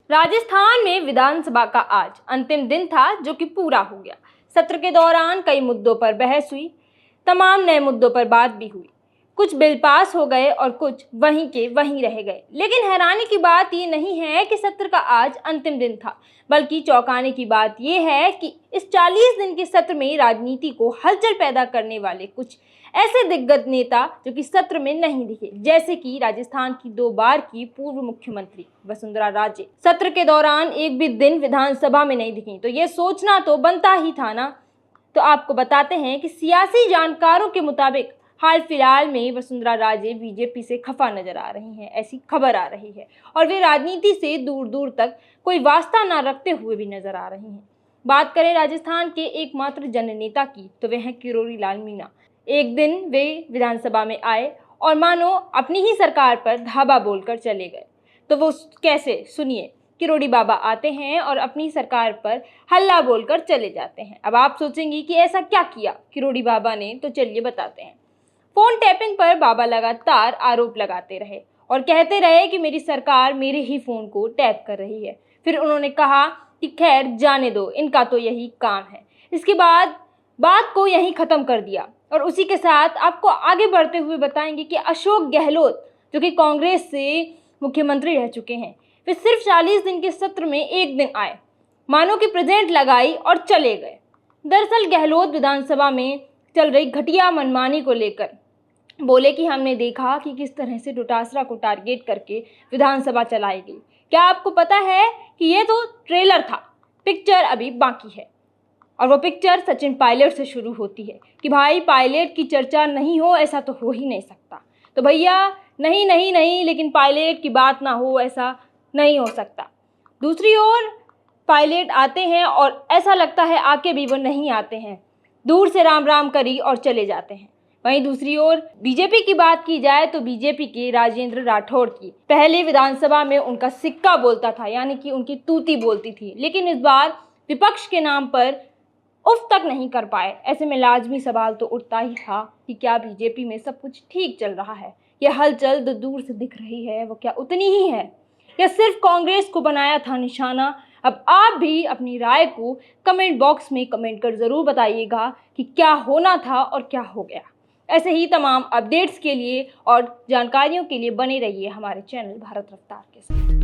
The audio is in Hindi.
राजस्थान में विधानसभा का आज अंतिम दिन था, जो कि पूरा हो गया। सत्र के दौरान कई मुद्दों पर बहस हुई, तमाम नए मुद्दों पर बात भी हुई। कुछ बिल पास हो गए और कुछ वहीं के वहीं रह गए। लेकिन हैरानी की बात ये नहीं है कि सत्र का आज अंतिम दिन था, बल्कि चौंकाने की बात यह है कि इस 40 दिन के सत्र में राजनीति को हलचल पैदा करने वाले कुछ ऐसे दिग्गज नेता जो कि सत्र में नहीं दिखे, जैसे कि राजस्थान की 2 बार की पूर्व मुख्यमंत्री वसुंधरा राजे सत्र के दौरान एक भी दिन विधानसभा में नहीं दिखी। तो ये सोचना तो बनता ही था ना। तो आपको बताते हैं कि सियासी जानकारों के मुताबिक हाल फिलहाल में वसुंधरा राजे बीजेपी से खफा नजर आ रही हैं, ऐसी खबर आ रही है, और वे राजनीति से दूर दूर तक कोई वास्ता न रखते हुए भी नजर आ रही हैं। बात करें राजस्थान के एकमात्र जननेता की, तो वे हैं किरोड़ी लाल मीणा। एक दिन वे विधानसभा में आए और मानो अपनी ही सरकार पर धावा बोलकर चले गए। तो वो कैसे, सुनिए। किरोड़ी बाबा आते हैं और अपनी सरकार पर हल्ला बोलकर चले जाते हैं। अब आप सोचेंगी कि ऐसा क्या किया किरोड़ी बाबा ने, तो चलिए बताते हैं। फोन टैपिंग पर बाबा लगातार आरोप लगाते रहे और कहते रहे कि मेरी सरकार मेरे ही फोन को टैप कर रही है। फिर उन्होंने कहा कि खैर जाने दो, इनका तो यही काम है। इसके बाद बात को यहीं खत्म कर दिया। और उसी के साथ आपको आगे बढ़ते हुए बताएंगे कि अशोक गहलोत, जो कि कांग्रेस से मुख्यमंत्री रह चुके हैं, वे सिर्फ 40 दिन के सत्र में एक दिन आए, मानो कि प्रेजेंट लगाई और चले गए। दरअसल गहलोत विधानसभा में चल रही घटिया मनमानी को लेकर बोले कि हमने देखा कि किस तरह से डोटासरा को टारगेट करके विधानसभा चलाई गई। क्या आपको पता है कि ये तो ट्रेलर था, पिक्चर अभी बाकी है। और वो पिक्चर सचिन पायलट से शुरू होती है कि भाई पायलट की चर्चा नहीं हो, ऐसा तो हो ही नहीं सकता। तो भैया नहीं नहीं नहीं, लेकिन पायलट की बात ना हो, ऐसा नहीं हो सकता। दूसरी ओर पायलट आते हैं और ऐसा लगता है आके भी वो नहीं आते हैं, दूर से राम राम करी और चले जाते हैं। वहीं दूसरी ओर बीजेपी की बात की जाए तो बीजेपी के राजेंद्र राठौड़ की पहले विधानसभा में उनका सिक्का बोलता था, यानी कि उनकी तूती बोलती थी, लेकिन इस बार विपक्ष के नाम पर उफ तक नहीं कर पाए। ऐसे में लाजमी सवाल तो उठता ही था कि क्या बीजेपी में सब कुछ ठीक चल रहा है? यह हलचल जो दूर से दिख रही है वो क्या उतनी ही है, या सिर्फ कांग्रेस को बनाया था निशाना? अब आप भी अपनी राय को कमेंट बॉक्स में कमेंट कर ज़रूर बताइएगा कि क्या होना था और क्या हो गया। ऐसे ही तमाम अपडेट्स के लिए और जानकारियों के लिए बने रहिए हमारे चैनल भारत रफ्तार के साथ।